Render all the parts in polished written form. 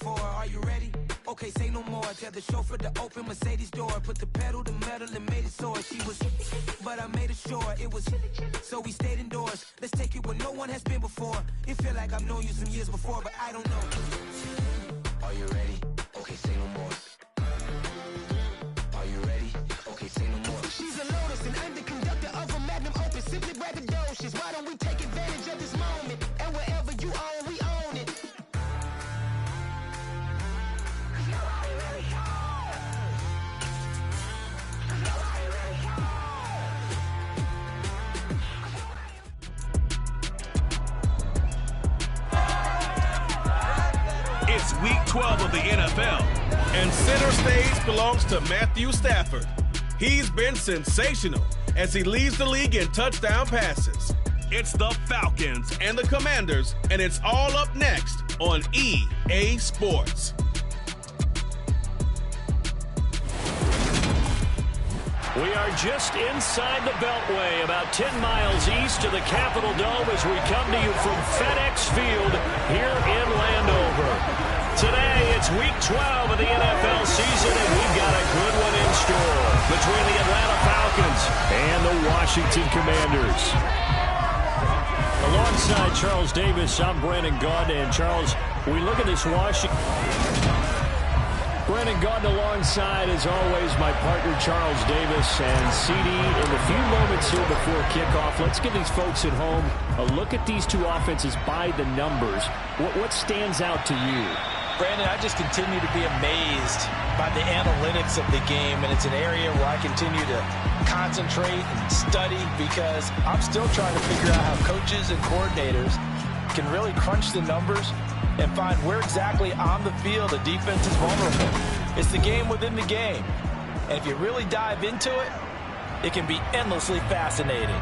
before. Are you ready? Okay, say no more. Tell the chauffeur to open Mercedes door. Put the pedal to metal and made it soar. She was, but I made it sure it was. So we stayed indoors. Let's take it where no one has been before. It feel like I've known you some years before, but I don't know. Are you ready? Okay, say no more. Are you ready? Okay, say no more. She's a Lotus and I'm the conductor of a Magnum Opus. Simply braggadocious. Why don't we take advantage of this moment? And wherever you own, we own it. It's week 12 of the NFL, and center stage belongs to Matthew Stafford. He's been sensational as he leads the league in touchdown passes. It's the Falcons and the Commanders, and it's all up next on EA Sports. We are just inside the Beltway, about 10 miles east of the Capitol Dome as we come to you from FedEx Field here in Landover. Today, it's week 12 of the NFL season, and we've got a good one in store between the Atlanta Falcons and the Washington Commanders. Alongside Charles Davis, I'm Brandon Gaudin. And Charles, we look at this Washington. Brandon Gaudin alongside, as always, my partner Charles Davis and CD. In the few moments here before kickoff, let's give these folks at home a look at these two offenses by the numbers. What stands out to you? Brandon, I just continue to be amazed by the analytics of the game, and it's an area where I continue to concentrate and study because I'm still trying to figure out how coaches and coordinators can really crunch the numbers and find where exactly on the field a defense is vulnerable. It's the game within the game, and if you really dive into it, it can be endlessly fascinating.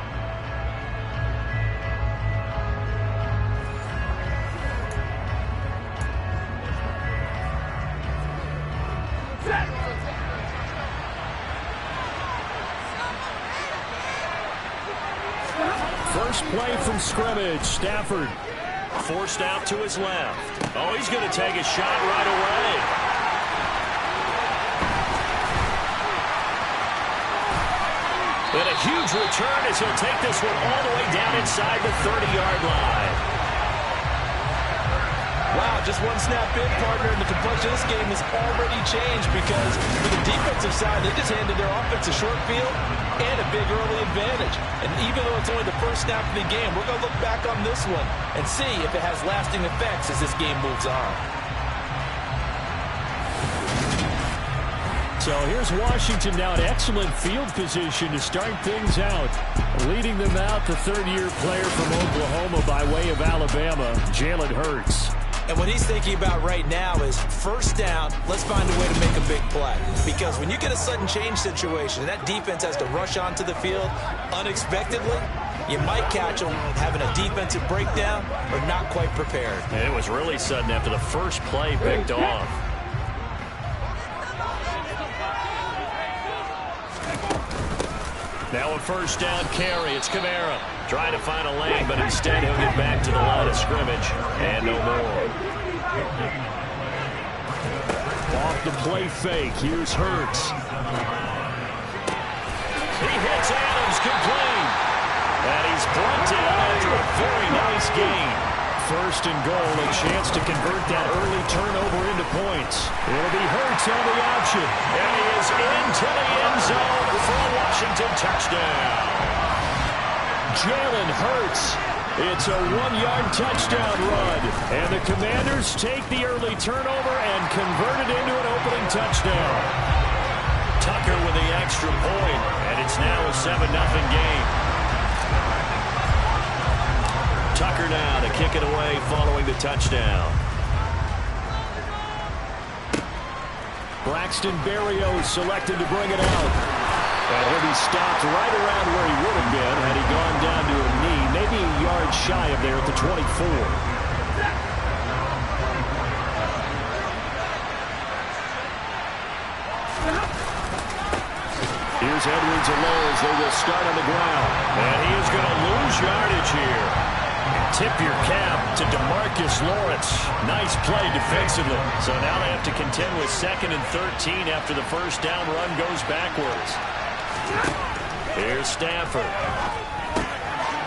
First play from scrimmage, Stafford forced out to his left. Oh, he's going to take a shot right away. And a huge return as he'll take this one all the way down inside the 30-yard line. Wow, just one snap in, partner, and the complexion of this game has already changed because for the defensive side, they just handed their offense a short field and a big early advantage. And even though it's only the first snap of the game, we're going to look back on this one and see if it has lasting effects as this game moves on. So here's Washington now in excellent field position to start things out. Leading them out, the third-year player from Oklahoma by way of Alabama, Jalen Hurts. And what he's thinking about right now is first down, let's find a way to make a big play. Because when you get a sudden change situation and that defense has to rush onto the field unexpectedly, you might catch them having a defensive breakdown or not quite prepared. And it was really sudden after the first play picked off. Now a first down carry. It's Kamara trying to find a lane, but instead he'll get back to the line of scrimmage and no more. Off the play fake. Here's Hurts. He hits Adams complete. And he's brought down after a very nice gain. First and goal, a chance to convert that early turnover into points. It'll be Hurts on the option. And he is into the end zone for a Washington touchdown. Jalen Hurts. It's a one-yard touchdown run. And the Commanders take the early turnover and convert it into an opening touchdown. Tucker with the extra point, and it's now a 7-0 game. Tucker now to kick it away following the touchdown. Braxton Berrios selected to bring it out. And he'll be stopped right around where he would have been had he gone down to a knee, maybe a yard shy of there at the 24. Here's Edwards alone as they will start on the ground. And he is going to lose yardage here. Tip your cap to DeMarcus Lawrence. Nice play defensively. So now they have to contend with 2nd and 13 after the first down run goes backwards. Here's Stafford.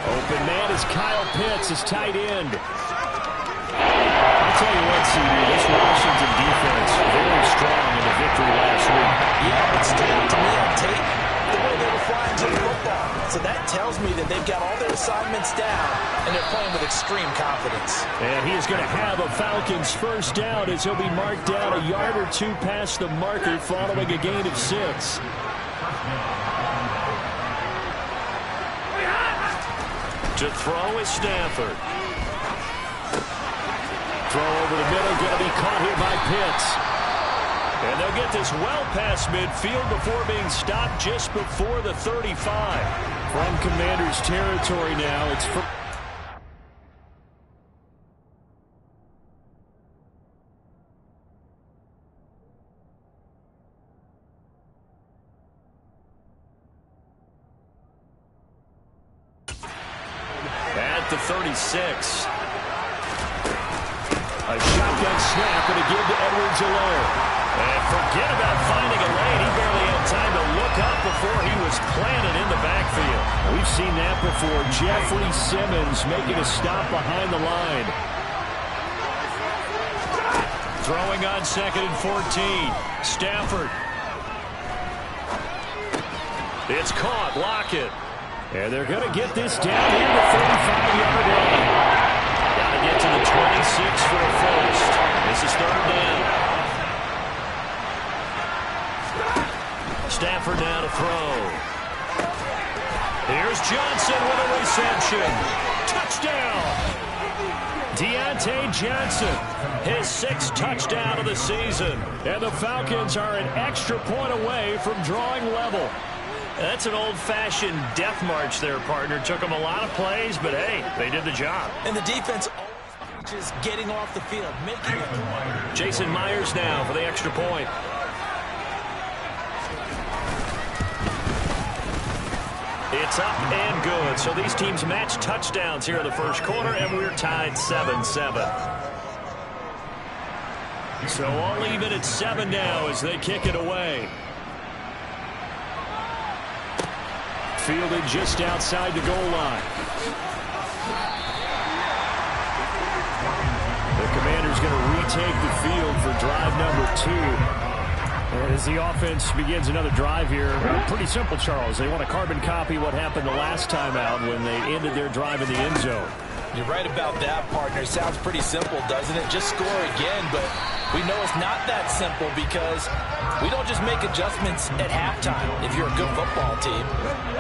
Open man is Kyle Pitts, his tight end. I'll tell you what, CD, this Washington defense very strong in the victory last week. Yeah, but still, to me, on tape, the way they were flying to the football. So that tells me that they've got all their assignments down, and they're playing with extreme confidence. And he is going to have a Falcons first down as he'll be marked down a yard or two past the marker following a gain of 6. To throw is Stafford. Throw over the middle, going to be caught here by Pitts. And they'll get this well past midfield before being stopped just before the 35. From Commander's territory now, it's for... At the 36. A shotgun snap and a give to Edwards-Helaire. And forget about finding a lane. He barely had time to look up before he was planted in the backfield. We've seen that before. Jeffrey Simmons making a stop behind the line. Throwing on 2nd and 14. Stafford. It's caught. Lockett. And they're going to get this down in the 35-yard line. Got to get to the 26 for a first. This is 3rd down. Stafford now to throw. Here's Johnson with a reception. Touchdown! Deontay Johnson, his 6th touchdown of the season. And the Falcons are an extra point away from drawing level. That's an old-fashioned death march there, partner. Took them a lot of plays, but hey, they did the job. And the defense always preaches getting off the field, making a point. Jason Myers now for the extra point. It's up and good. So these teams match touchdowns here in the first quarter, and we're tied 7-7. So all even at 7 now as they kick it away. Fielded just outside the goal line. The Commander's going to retake the field for drive number 2. As the offense begins another drive here, pretty simple, Charles. They want to carbon copy what happened the last time out when they ended their drive in the end zone. You're right about that, partner. Sounds pretty simple, doesn't it? Just score again, but we know it's not that simple because we don't just make adjustments at halftime. If you're a good football team,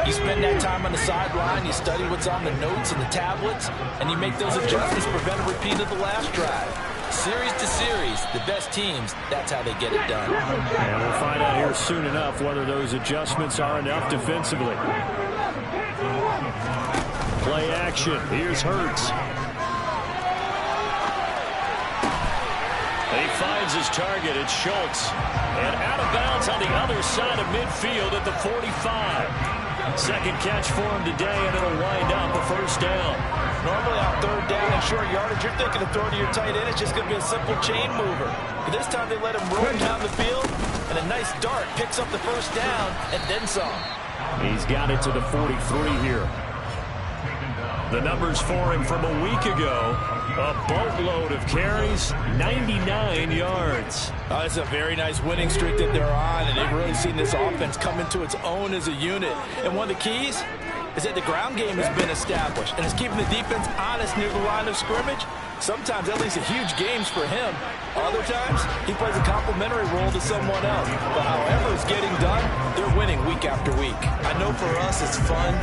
you spend that time on the sideline, you study what's on the notes and the tablets, and you make those adjustments to prevent a repeat of the last drive. Series to series, the best teams, that's how they get it done. And we'll find out here soon enough whether those adjustments are enough defensively. Play action. Here's Hurts. And he finds his target. It's Schultz. And out of bounds on the other side of midfield at the 45. Second catch for him today, and it'll wind up a first down. Normally on 3rd down and short yardage, you're thinking of throwing to your tight end. It's just going to be a simple chain mover. But this time they let him roll down the field, and a nice dart picks up the first down and then some. He's got it to the 43 here. The numbers for him from a week ago, a boatload of carries, 99 yards. It's a very nice winning streak that they're on, and they've really seen this offense come into its own as a unit. And one of the keys is that the ground game has been established, and it's keeping the defense honest near the line of scrimmage. Sometimes that leads to huge games for him. Other times, he plays a complementary role to someone else. But however it's getting done, they're winning week after week. I know for us it's fun,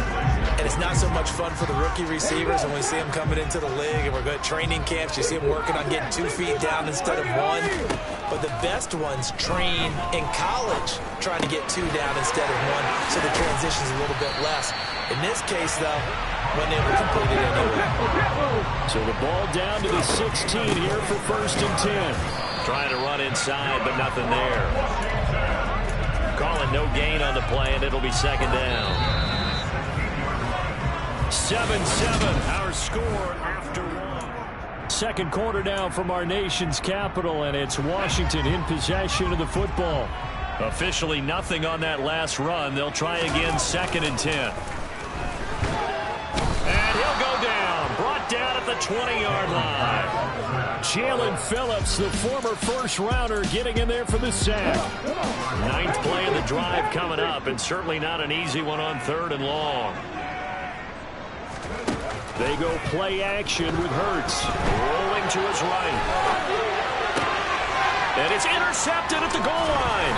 and it's not so much fun for the rookie receivers when we see them coming into the league and we're going to training camps. You see them working on getting 2 feet down instead of 1. But the best ones train in college trying to get 2 down instead of 1, so the transition's a little bit less. In this case, though, when they were completed anyway. So the ball down to the 16 here for 1st and 10. Trying to run inside, but nothing there. Calling no gain on the play, and it'll be 2nd down. 7-7, our score after Second quarter now from our nation's capital, and it's Washington in possession of the football. Officially nothing on that last run. They'll try again, 2nd and 10. And he'll go down. Brought down at the 20-yard line. Jalen Phillips, the former first-rounder, getting in there for the sack. 9th play of the drive coming up, and certainly not an easy one on 3rd and long. They go play action with Hurts. Rolling to his right. And it's intercepted at the goal line.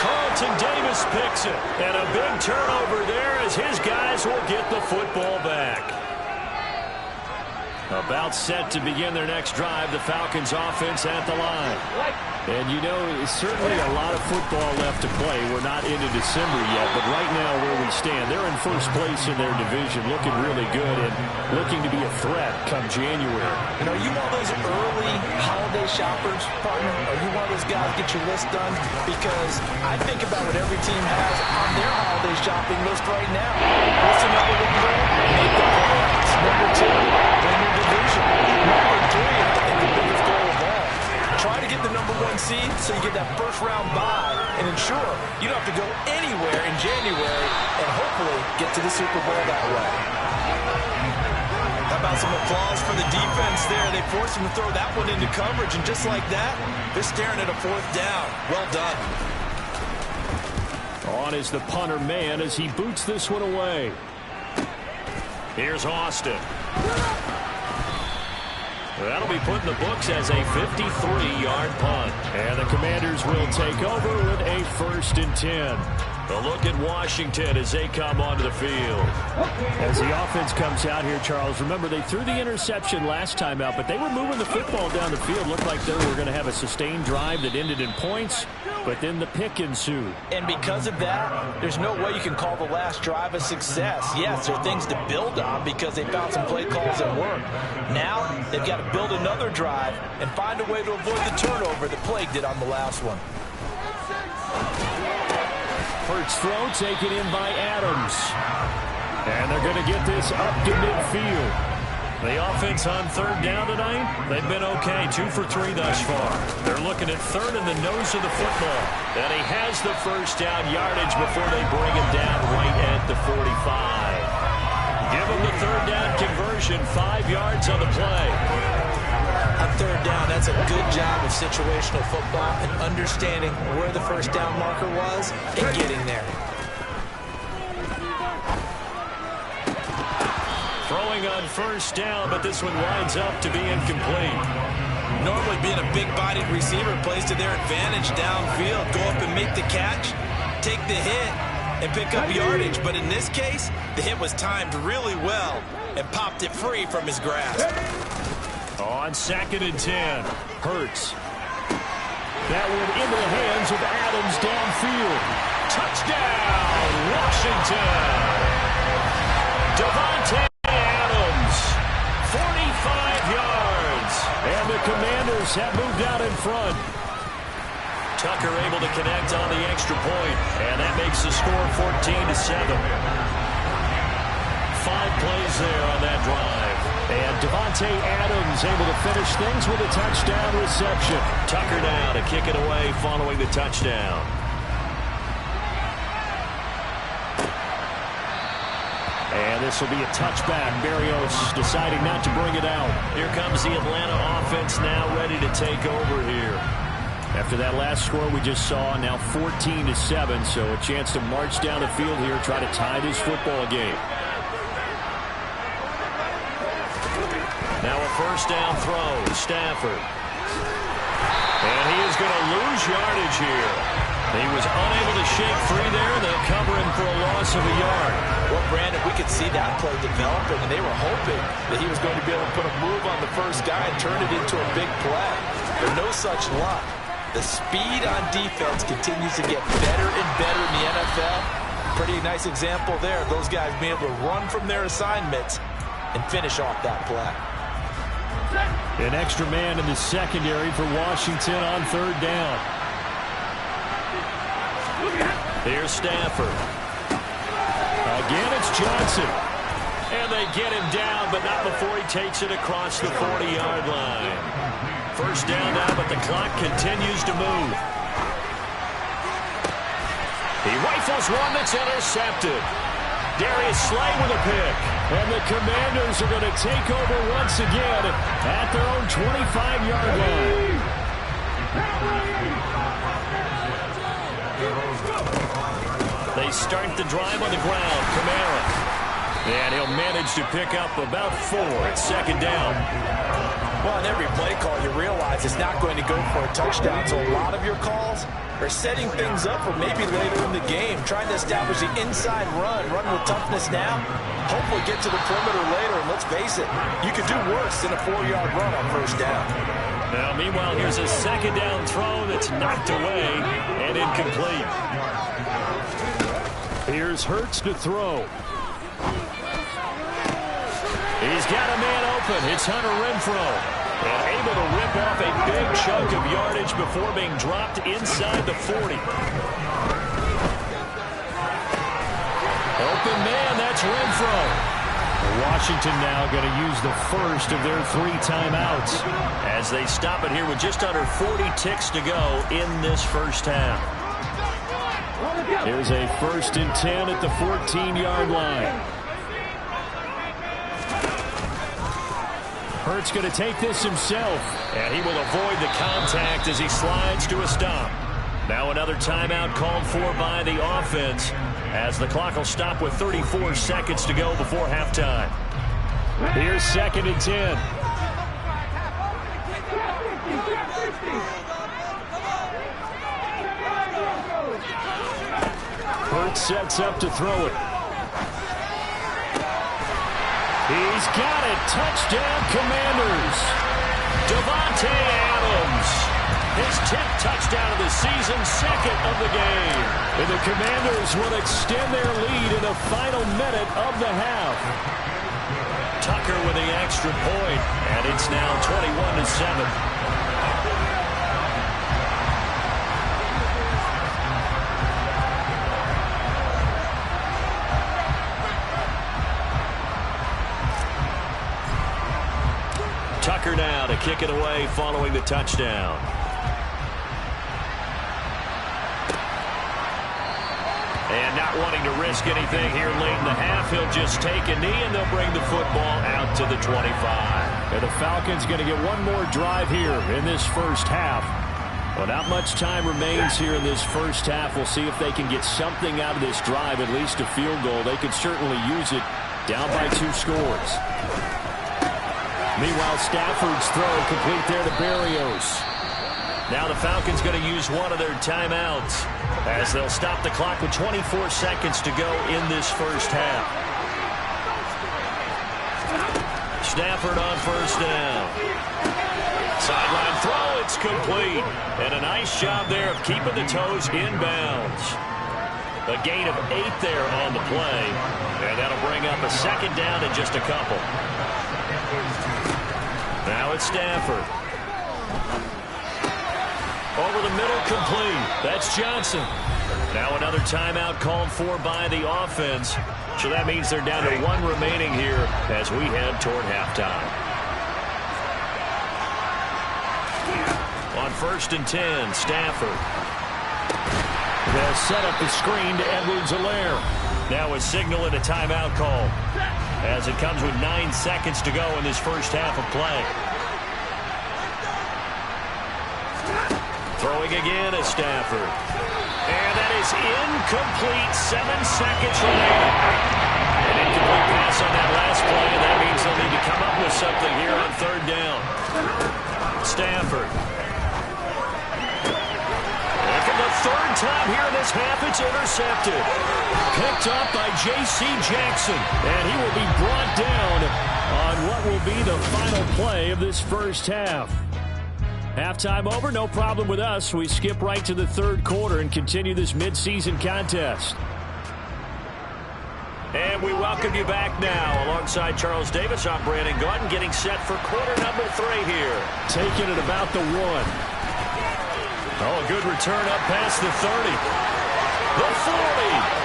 Carlton Davis picks it. And a big turnover there as his guys will get the football back. About set to begin their next drive, the Falcons offense at the line. And you know, certainly a lot of football left to play. We're not into December yet, but right now where we stand, they're in first place in their division, looking really good and looking to be a threat come January. You know, are you one of those early holiday shoppers, partner? Are you one of those guys get your list done? Because I think about what every team has on their holiday shopping list right now. What's the number one goal? Make the playoffs. Number 2, win your division. Number 3, I think the biggest goal of all, try to get the number 1 seed so you get that first-round bye and ensure you don't have to go anywhere in January and hopefully get to the Super Bowl that way. How about some applause for the defense there? They forced him to throw that one into coverage, and just like that, they're staring at a 4th down. Well done. On is the punter man as he boots this one away. Here's Austin. That'll be put in the books as a 53-yard punt. And the Commanders will take over with a 1st and 10. A look at Washington as they come onto the field. As the offense comes out here, Charles, remember they threw the interception last time out, but they were moving the football down the field. Looked like they were going to have a sustained drive that ended in points, but then the pick ensued. And because of that, there's no way you can call the last drive a success. Yes, there are things to build on because they found some play calls that work. Now, they've got to build another drive and find a way to avoid the turnover that plagued it on the last one. Hurts throw taken in by Adams. And they're going to get this up to midfield. The offense on 3rd down tonight, they've been okay. 2 for 3 thus far. They're looking at 3rd in the nose of the football. And he has the first down yardage before they bring him down right at the 45. Give him the 3rd down conversion, 5 yards on the play. On 3rd down, that's a good job of situational football and understanding where the first down marker was and getting there. Throwing on 1st down, but this one winds up to be incomplete. Normally being a big-bodied receiver plays to their advantage downfield. Go up and make the catch, take the hit, and pick up yardage. But in this case, the hit was timed really well and popped it free from his grasp. On 2nd and 10, Hurts. That one into the hands of Adams downfield. Touchdown, Washington. Davante Adams, 45 yards. And the Commanders have moved out in front. Tucker able to connect on the extra point, and that makes the score 14-7. 5 plays there on that drive. And Davante Adams able to finish things with a touchdown reception. Tucker now to kick it away following the touchdown. And this will be a touchback. Berrios deciding not to bring it out. Here comes the Atlanta offense now ready to take over here. After that last score we just saw, now 14-7, so a chance to march down the field here, try to tie this football game. Now a first down throw, Stafford. And he is going to lose yardage here. He was unable to shake free there. They'll cover him for a loss of a yard. Well, Brandon, we could see that play developing, and they were hoping that he was going to be able to put a move on the first guy and turn it into a big play. But no such luck. The speed on defense continues to get better and better in the NFL. Pretty nice example there. Those guys being able to run from their assignments and finish off that play. An extra man in the secondary for Washington on 3rd down. Here's Stafford. Again, it's Johnson. And they get him down, but not before he takes it across the 40-yard line. First down now, but the clock continues to move. He rifles one that's intercepted. Darius Slay with a pick. And the Commanders are going to take over once again at their own 25-yard line. They start the drive on the ground. Kamara. And he'll manage to pick up about 4 at second down. Well, in every play call, you realize it's not going to go for a touchdown. So a lot of your calls are setting things up for maybe later in the game, trying to establish the inside run with toughness now, hopefully get to the perimeter later. And let's face it, you could do worse than a 4-yard run on first down. Now, meanwhile, here's a second down throw that's knocked away and incomplete. Here's Hurts to throw. He's got a man open. It's Hunter Renfrow. And able to rip off a big chunk of yardage before being dropped inside the 40. Open man, that's Renfrow. Washington now going to use the first of their 3 timeouts as they stop it here with just under 40 ticks to go in this first half. Here's a 1st and 10 at the 14-yard line. Hurts going to take this himself, and he will avoid the contact as he slides to a stop. Now another timeout called for by the offense as the clock will stop with 34 seconds to go before halftime. Here's 2nd and 10. Hurts sets up to throw it. He's got it. Touchdown, Commanders. Davante Adams. His 10th touchdown of the season, 2nd of the game. And the Commanders will extend their lead in the final minute of the half. Tucker with the extra point, and it's now 21-7. Tucker now to kick it away following the touchdown. And not wanting to risk anything here late in the half, he'll just take a knee and they'll bring the football out to the 25. And the Falcons going to get one more drive here in this first half. Well, not much time remains here in this first half. We'll see if they can get something out of this drive, at least a field goal. They could certainly use it down by 2 scores. Meanwhile, Stafford's throw complete there to Berrios. Now the Falcons going to use one of their timeouts as they'll stop the clock with 24 seconds to go in this first half. Stafford on first down. Sideline throw, it's complete. And a nice job there of keeping the toes inbounds. A gain of 8 there on the play. And that'll bring up a second down in just a couple. Now it's Stafford. Over the middle, complete. That's Johnson. Now another timeout called for by the offense. So that means they're down to 1 remaining here as we head toward halftime. On 1st and 10, Stafford. They'll set up the screen to Edwards-Helaire. Now a signal and a timeout call as it comes with 9 seconds to go in this first half of play. Throwing again is Stafford. And that is incomplete. 7 seconds remaining. An incomplete pass on that last play, and that means they'll need to come up with something here on 3rd down. Stafford. And for the 3rd time here in this half, it's intercepted. Picked up by J.C. Jackson, and he will be brought down on what will be the final play of this first half. Halftime over, no problem with us. We skip right to the 3rd quarter and continue this midseason contest. And we welcome you back now. Alongside Charles Davis, I'm Brandon Gaudin, getting set for quarter number 3 here. Taking it about the 1. Oh, a good return up past the 30. The 40.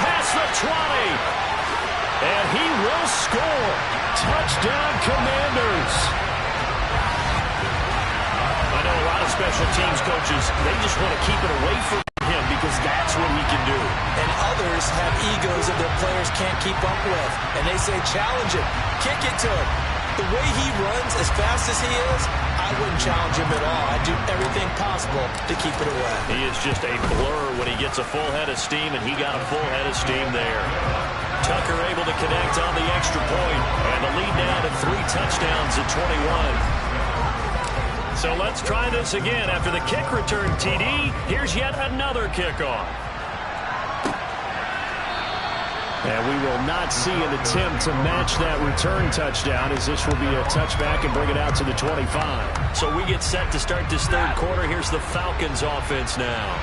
Past the 20. And he will score. Touchdown, Commanders. I know a lot of special teams coaches, they just want to keep it away from him because that's what he can do. And others have egos that their players can't keep up with. And they say, challenge him, kick it to him. The way he runs as fast as he is, I wouldn't challenge him at all. I'd do everything possible to keep it away. He is just a blur when he gets a full head of steam, and he got a full head of steam there. Tucker able to connect on the extra point, and the lead now to 3 touchdowns at 21. So let's try this again. After the kick return TD, here's yet another kickoff. And we will not see an attempt to match that return touchdown, as this will be a touchback and bring it out to the 25. So we get set to start this third quarter. Here's the Falcons offense now.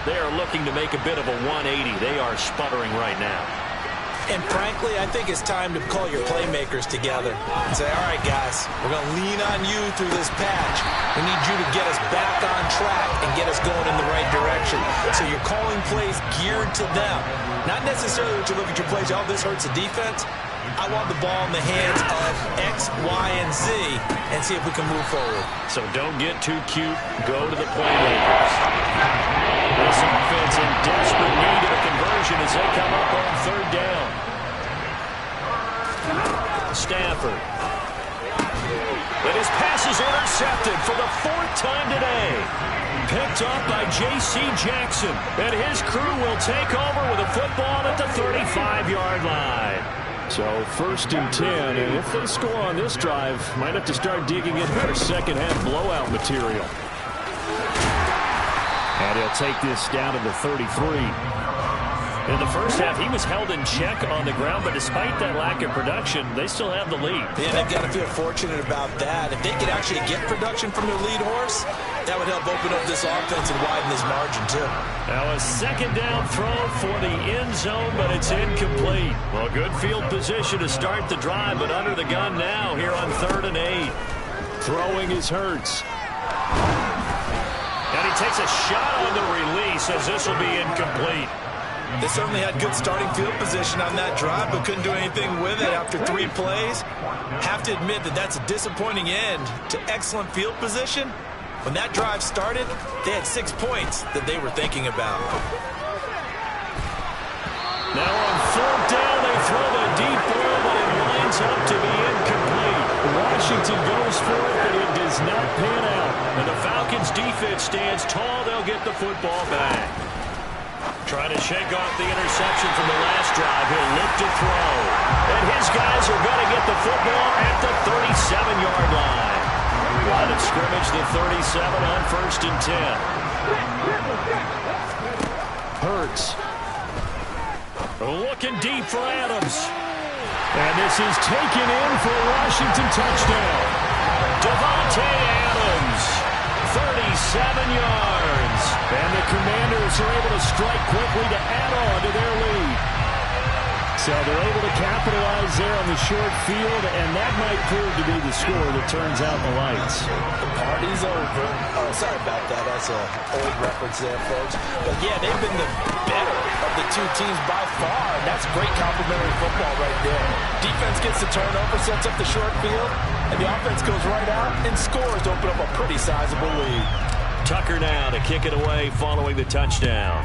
They are looking to make a bit of a 180. They are sputtering right now. And frankly, I think it's time to call your playmakers together and say, all right, guys, we're going to lean on you through this patch. We need you to get us back on track and get us going in the right direction. So you're calling plays geared to them. Not necessarily what you look at your plays, oh, this hurts the defense. I want the ball in the hands of X, Y, and Z and see if we can move forward. So don't get too cute. Go to the playmakers. This offense in desperate need of a conversion as they come up on third down. Stafford. But his pass is intercepted for the 4th time today. Picked up by J.C. Jackson. And his crew will take over with a football at the 35-yard line. So 1st and 10, and if they score on this drive, might have to start digging in for second-half blowout material. And he'll take this down to the 33. In the first half, he was held in check on the ground, but despite that lack of production, they still have the lead. Yeah, they've got to feel fortunate about that. If they could actually get production from their lead horse, that would help open up this offense and widen this margin, too. Now a second down throw for the end zone, but it's incomplete. Well, good field position to start the drive, but under the gun now here on 3rd and 8. Throwing is Hurts. And he takes a shot on the release as this will be incomplete. They certainly had good starting field position on that drive, but couldn't do anything with it after 3 plays. Have to admit that that's a disappointing end to excellent field position. When that drive started, they had 6 points that they were thinking about. Now on 4th down, they throw the deep ball, but it lines up to be incomplete. Washington goes for it, but it does not pan out. And the Falcons' defense stands tall. They'll get the football back. Trying to shake off the interception from the last drive. He'll look to throw. And his guys are going to get the football at the 37-yard line. Line of scrimmage, the 37 on 1st and 10. Hurts. Looking deep for Adams. And this is taken in for a Washington touchdown. Devontae Adams. 37 yards. And the Commanders are able to strike quickly to add on to their lead. So they're able to capitalize there on the short field, and that might prove to be the score that turns out the lights. The party's over. Oh, sorry about that. That's an old reference there, folks. But, yeah, they've been the better of the 2 teams by far, and that's great complimentary football right there. Defense gets the turnover, sets up the short field, and the offense goes right out and scores to open up a pretty sizable lead. Tucker now to kick it away following the touchdown.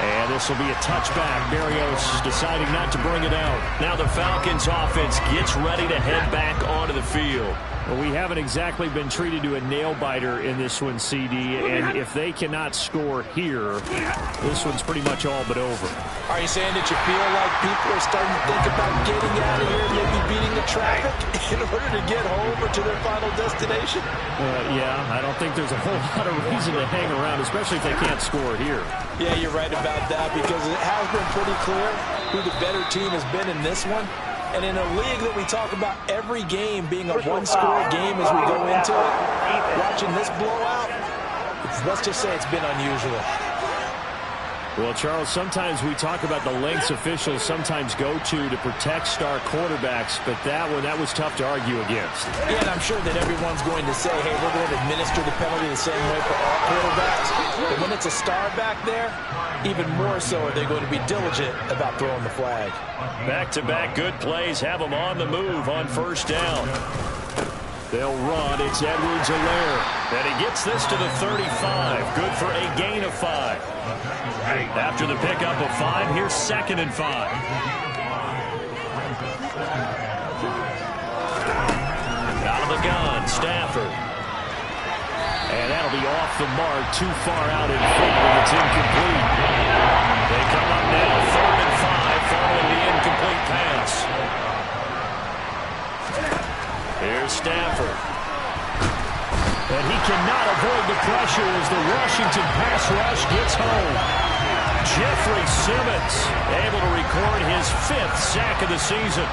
And this will be a touchback. Berrios deciding not to bring it out. Now the Falcons offense gets ready to head back onto the field. Well, we haven't exactly been treated to a nail-biter in this one, CD, and if they cannot score here, this one's pretty much all but over. Are you saying that you feel like people are starting to think about getting out of here, maybe beating the traffic in order to get home or to their final destination? Yeah, I don't think there's a whole lot of reason to hang around, especially if they can't score here. Yeah, you're right about that, because it has been pretty clear who the better team has been in this one. And in a league that we talk about every game being a one-score game as we go into it, watching this blowout, let's just say it's been unusual. Well, Charles, sometimes we talk about the lengths officials sometimes go to protect star quarterbacks, but that was tough to argue against. Yeah, and I'm sure that everyone's going to say, hey, we're going to administer the penalty the same way for all quarterbacks. But when it's a star back there, even more so are they going to be diligent about throwing the flag. Back-to-back good plays have them on the move on first down. They'll run. It's Edwards-Helaire. And he gets this to the 35. Good for a gain of 5. After the pickup of 5, here's 2nd and 5. Out of the gun, Stafford. And that'll be off the mark, too far out in front, and it's incomplete. They come up now, 3rd and 5, following the incomplete pass. Here's Stafford. And he cannot avoid the pressure as the Washington pass rush gets home. Jeffrey Simmons able to record his 5th sack of the season.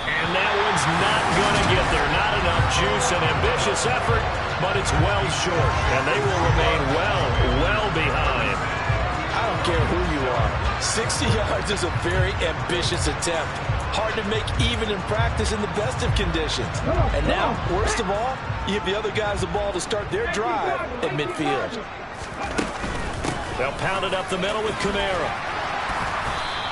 And that one's not going to get there. Not enough juice. An ambitious effort, but it's well short. And they will remain well behind. I don't care who you are. 60 yards is a very ambitious attempt. Hard to make even in practice in the best of conditions. And now, worst of all, you give the other guys the ball to start their drive at midfield. They'll pound it up the middle with Kamara.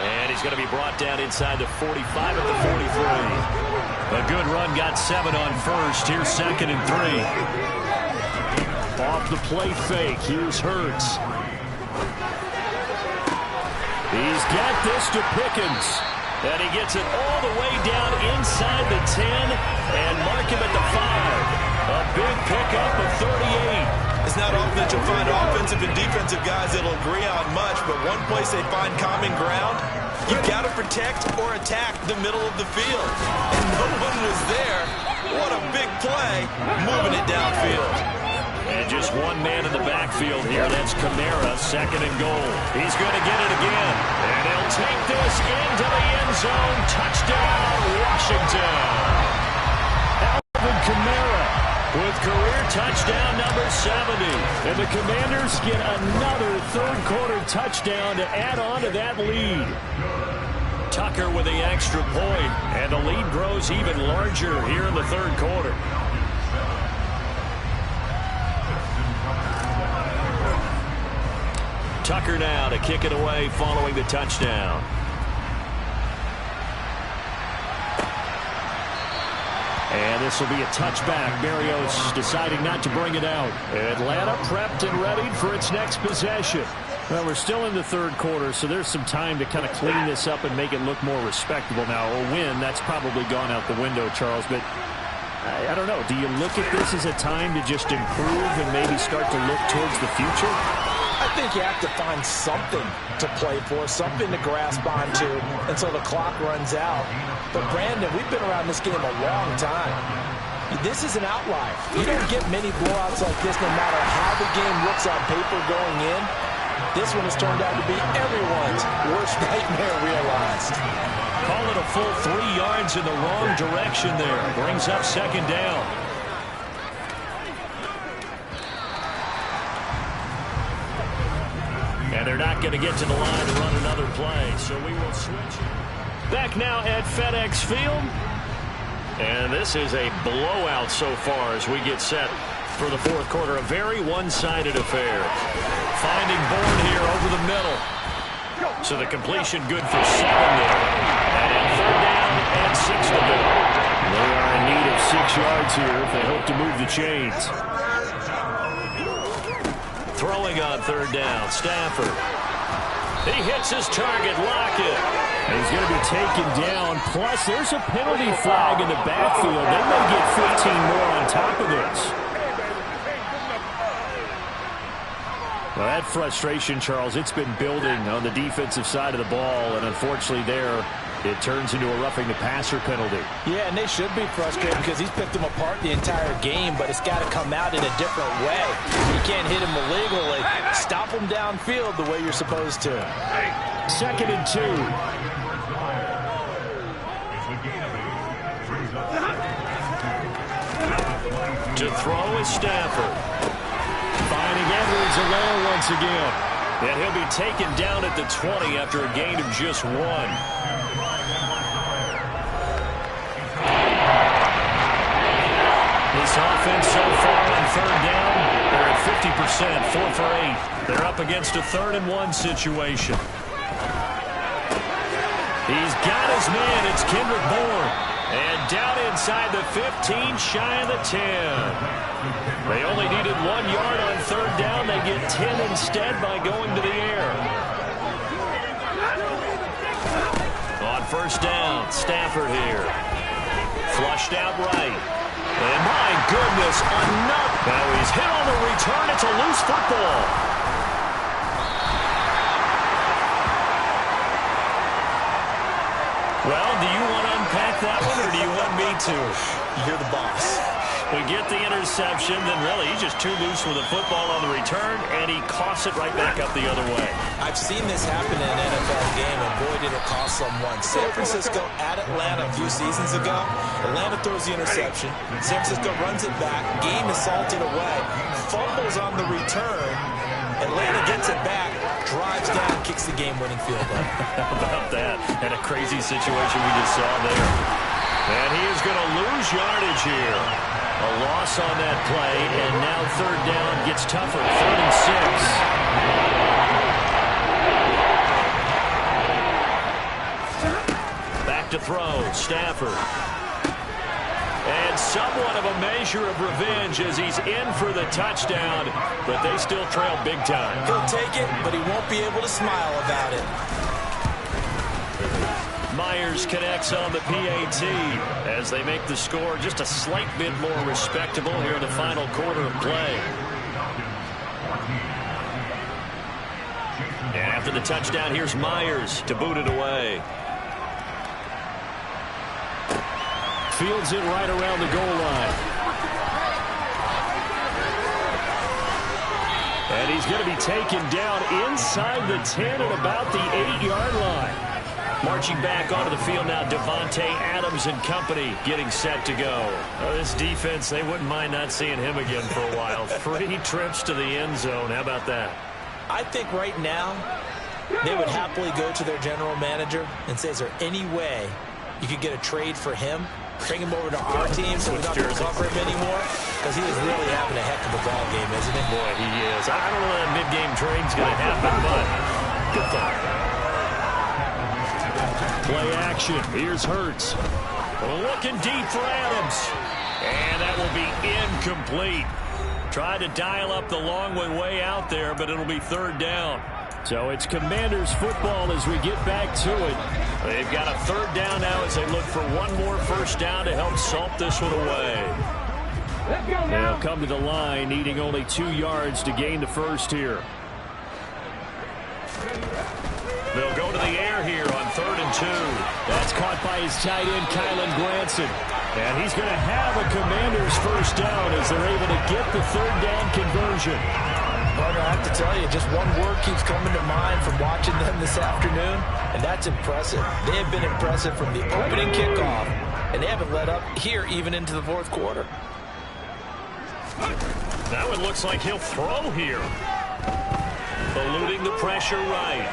And he's going to be brought down inside the 45 at the 43. A good run, got 7 on first. Here's 2nd and 3. Off the play fake, here's Hurts. He's got this to Pickens. And he gets it all the way down inside the 10 and mark him at the 5. A big pickup of 38. It's not often that you'll find offensive and defensive guys that'll agree on much, but one place they find common ground, you've got to protect or attack the middle of the field. And no one was there. What a big play, moving it downfield. And just one man in the backfield here. That's Kamara, 2nd and goal. He's going to get it again. And he'll take this into the end zone. Touchdown, Washington. Alvin Kamara with career touchdown number 70. And the Commanders get another third-quarter touchdown to add on to that lead. Tucker with the extra point. And the lead grows even larger here in the third quarter. Tucker now to kick it away following the touchdown. And this will be a touchback. Berrios deciding not to bring it out. Atlanta prepped and ready for its next possession. Well, we're still in the third quarter, so there's some time to kind of clean this up and make it look more respectable. Now, a win, that's probably gone out the window, Charles, but I don't know. Do you look at this as a time to just improve and maybe start to look towards the future? I think you have to find something to play for, something to grasp onto until the clock runs out. But, Brandon, we've been around this game a long time. This is an outlier. You don't get many blowouts like this no matter how the game looks on paper going in. This one has turned out to be everyone's worst nightmare realized. Call it a full 3 yards in the wrong direction there. Brings up 2nd down. And they're not going to get to the line to run another play, so we will switch. Back now at FedEx Field. And this is a blowout so far as we get set for the fourth quarter. A very one-sided affair. Finding Bourne here over the middle. So the completion good for 7 there. And 3rd down and 6 to go. They are in need of 6 yards here if they hope to move the chains. Throwing on 3rd down, Stafford. He hits his target, Lockett. And he's going to be taken down. Plus, there's a penalty flag in the backfield. They may get 15 more on top of this. Well, that frustration, Charles, it's been building on the defensive side of the ball. And unfortunately there, it turns into a roughing the passer penalty. Yeah, and they should be frustrated because he's picked them apart the entire game, but it's got to come out in a different way. You can't hit him illegally. Stop him downfield the way you're supposed to. 2nd and 2. To throw is Stafford. Finding Edwards-Helaire once again. And he'll be taken down at the 20 after a gain of just 1. This offense so far on third down, they're at 50%, 4 for 8. They're up against a 3rd and 1 situation. He's got his man. It's Kendrick Bourne. And down inside the 15, shy of the 10. They only needed 1 yard on third down. They get 10 instead by going to the air. On first down, Stafford here. Flushed out right. And my goodness, another. Now he's hit on the return. It's a loose football. Well, do you want to unpack that one, or do you want me to? You're the boss. We get the interception, then really he's just too loose with the football on the return, and he coughs it right back up the other way. I've seen this happen in an NFL game, and boy, did it cost someone. San Francisco at Atlanta a few seasons ago. Atlanta throws the interception. San Francisco runs it back. Game is salted away. Fumbles on the return. Atlanta gets it back, drives down, kicks the game-winning field goal. How about that? And a crazy situation we just saw there. And he is going to lose yardage here. A loss on that play, and now third down gets tougher. 3rd and 6. Back to throw, Stafford. And somewhat of a measure of revenge as he's in for the touchdown, but they still trail big time. He'll take it, but he won't be able to smile about it. Myers connects on the PAT as they make the score just a slight bit more respectable here in the final quarter of play. And after the touchdown, here's Myers to boot it away. Fields it right around the goal line. And he's going to be taken down inside the 10 at about the 8-yard line. Marching back onto the field now, Devontae Adams and company getting set to go. Oh, this defense, they wouldn't mind not seeing him again for a while. 3 trips to the end zone. How about that? I think right now they would happily go to their general manager and say, is there any way you could get a trade for him? Bring him over to our team so we don't have to cover him anymore? Because he is really having a heck of a ball game, isn't he? Boy, he is. I don't know that mid-game trade's going to happen, but good thought. Play action. Here's Hurts. Looking deep for Adams. And that will be incomplete. Tried to dial up the long way out there, but it'll be third down. So it's Commanders football as we get back to it. They've got a third down now as they look for one more first down to help salt this one away. They'll come to the line, needing only 2 yards to gain the first here. They'll go to the air here on 3rd and 2. That's caught by his tight end, Kylan Granson. And he's going to have a Commanders first down as they're able to get the third down conversion. Partner, I have to tell you, just one word keeps coming to mind from watching them this afternoon, and that's impressive. They have been impressive from the opening kickoff, and they haven't let up here even into the 4th quarter. That one looks like he'll throw here. Eluding the pressure right.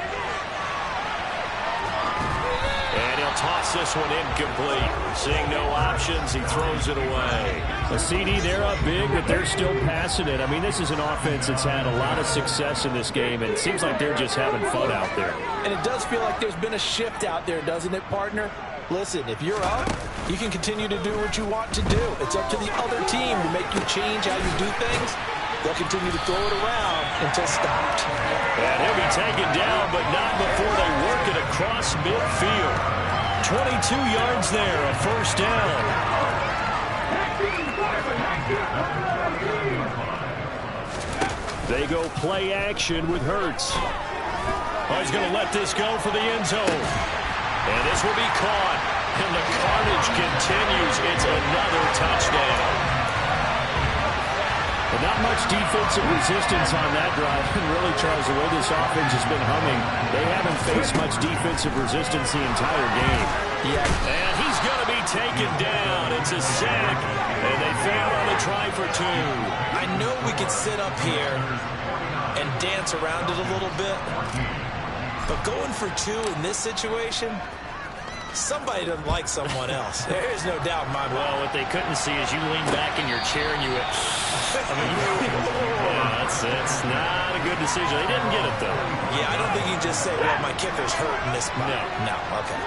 And he'll toss this one incomplete. Seeing no options, he throws it away. A CD, they're up big, but they're still passing it. I mean, this is an offense that's had a lot of success in this game, and it seems like they're just having fun out there. And it does feel like there's been a shift out there, doesn't it, partner? Listen, if you're up, you can continue to do what you want to do. It's up to the other team to make you change how you do things. They'll continue to throw it around until stopped. And he'll be taken down, but not before they work it across midfield. 22 yards there, a first down. They go play action with Hurts. Oh, he's going to let this go for the end zone. And this will be caught. And the carnage continues. It's another touchdown. But not much defensive resistance on that drive. And really, Charles, the way this offense has been humming, they haven't faced much defensive resistance the entire game. Yeah. And he's going to be taken down. It's a sack, and they fail on the try for 2. I know we could sit up here and dance around it a little bit, but going for 2 in this situation, somebody doesn't like someone else. There's no doubt in my mind. Well, what they couldn't see is you lean back in your chair and you went, I mean, yeah, that's not a good decision. They didn't get it, though. Yeah, I don't think you can just say, well, my kicker's hurt in this spot. No, okay.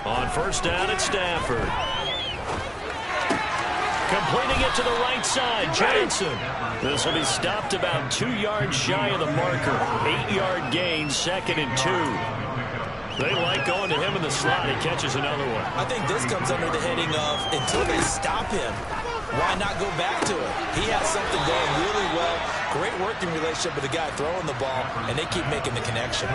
On first down, it's Stafford. Completing it to the right side, Johnson. This will be stopped about 2 yards shy of the marker. 8-yard gain, 2nd and 2. They like going to him in the slot. He catches another one. I think this comes under the heading of, until they stop him, why not go back to it? He has something going really well. Great working relationship with the guy throwing the ball, and they keep making the connection.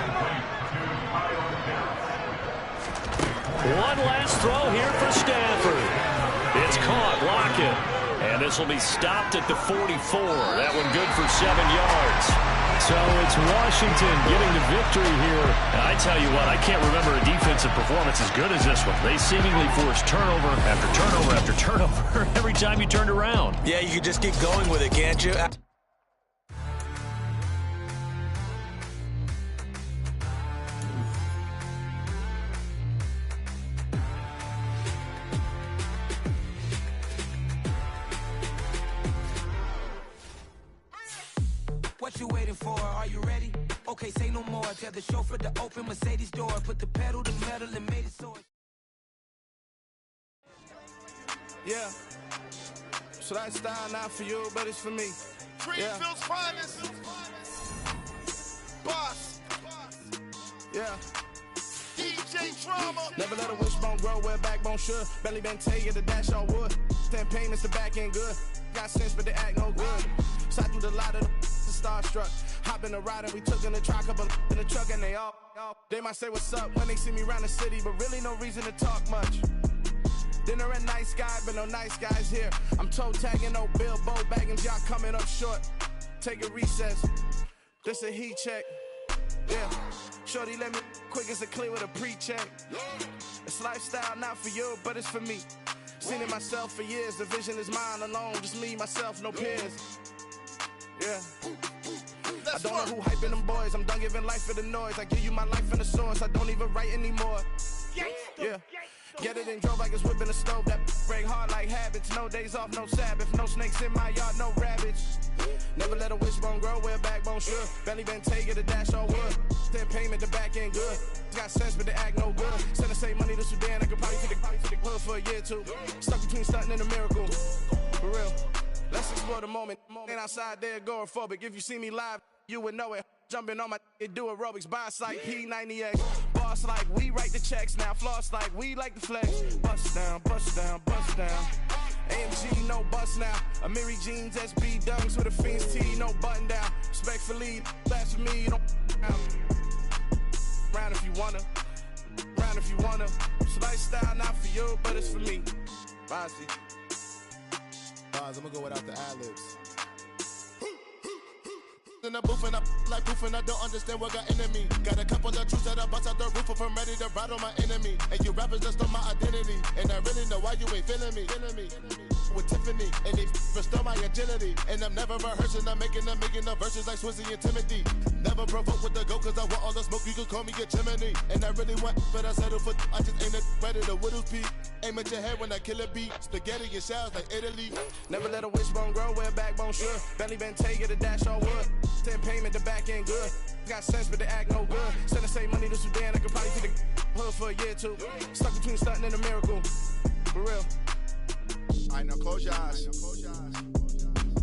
One last throw here for Stafford. It's caught, Lockett. And this will be stopped at the 44. That one good for 7 yards. So it's Washington getting the victory here. And I tell you what, I can't remember a defensive performance as good as this one. They seemingly forced turnover after turnover after turnover every time you turned around. Yeah, you can just keep going with it, can't you? What you waiting for? Are you ready? Okay, say no more. Tell the chauffeur to open Mercedes door. Put the pedal to metal and made it so. Yeah. So that style not for you, but it's for me. Greenfield's finest. Boss. Yeah. DJ Drama. Never let a wishbone grow where a backbone should. Belly been take the dash all wood. 10 payments, the back end good. Got sense, but they act no good. So I do the lot of the starstruck. Hop in the ride and we took in the truck, couple in the truck, and they all. They might say what's up when they see me around the city, but really no reason to talk much. Dinner at nice guy, but no nice guys here. I'm toe tagging, no Bilbo bagging, y'all coming up short. Take a recess. This a heat check. Yeah. Shorty let me quick as a clear with a pre-check. It's lifestyle not for you, but it's for me. Seen it myself for years. The vision is mine alone. Just me, myself, no peers. Yeah. I don't know who hyping them boys. I'm done giving life for the noise. I give you my life in the source. I don't even write anymore. Yeah. Get it and drove like it's whipping a stove. That break hard like habits. No days off, no Sabbath. No snakes in my yard, no rabbits. Never let a wishbone grow where a backbone should. Belly been take it, a dash all wood. 10 payment, the back end good. Got sense, but they act no good. Send the same money to Sudan. I could probably take the hood for a year or two. Stuck between stunting and a miracle. For real. Let's explore the moment. Ain't outside there agoraphobic. If you see me live, you would know it. Jumping on my do aerobics. Boss like P90X. Boss like we write the checks now. Floss like we like the flex. Bust down, bust down, bust down. AMG, no bust now. Amiri jeans, SB dunks with a Fiends T, no button down. Respectfully, that's for me. You don't round if you wanna. Round if you wanna. It's lifestyle not for you, but it's for me. Bozzy. I'm gonna go without the ad-libs. In the booth and I like proof and I don't understand what got into me. Got a couple of truths that I bust out the roof if I'm ready to ride on my enemy. And you rappers just stole my identity. And I really know why you ain't feeling me. With Tiffany, and they restore my agility. And I'm never rehearsing, I'm making the verses like Swizzy and Timothy. Never provoke with the go, cause I want all the smoke, you can call me a chimney. And I really want, but I settle for, I just ain't ready to whittle peak. Aim at your head when I kill a beat. Spaghetti and shells like Italy. Never let a wishbone grow where a backbone should. Belly been take it, a dash all wood. 10 payment, the back end good. Got sense, but they act no good. Send the same money to Sudan, I could probably take the hood for a year or two. Stuck between stunting and a miracle. For real. Alright, now close your eyes.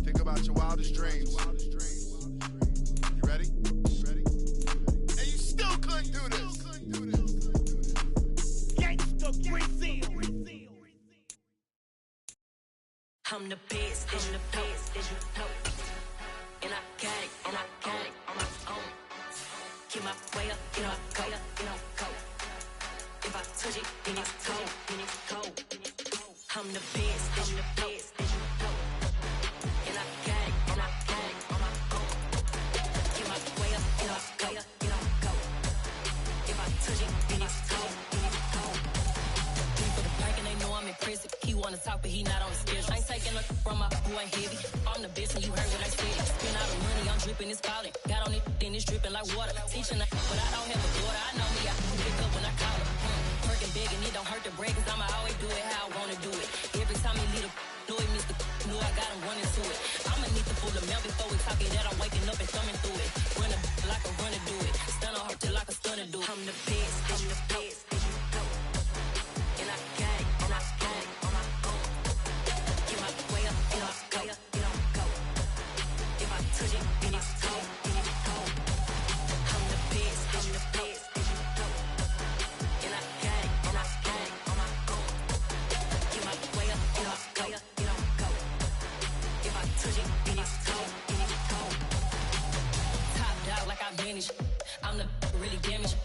Think about your wildest dreams. You ready? And you still couldn't do this. Gangsta Brazil. I'm the best, and you know. And I got it on my own. Keep my way up, go. If I touch it, then it's cold. the best and you heard what I said. Spend all the money, I'm dripping, it's falling. Got on it, then it's dripping like water. Teaching her, but I don't have a daughter. I know me, I can pick up when I call her. Working big and it don't hurt to break, cause I'ma always do it how I wanna do it. Every time he leave the know it, Mr. Know I got him running to it. I'ma need to pull the milk before we talk it that I'm waking up and thumbing through it. Run a like a runner do it. Stun on her till like a stunner do it. I'm the best, I'm the best. And I got it, and I got it on my own. Get my way up, and I go, and I go. If I touch it, then it's cold, then it's cold. I'm the best, I'm the best. And I got it, and I got it on my own. Get my way up, and I go, and I go. If I touch it, then it's cold, then it's cold. Top dog like I vanished. I'm the really damaged.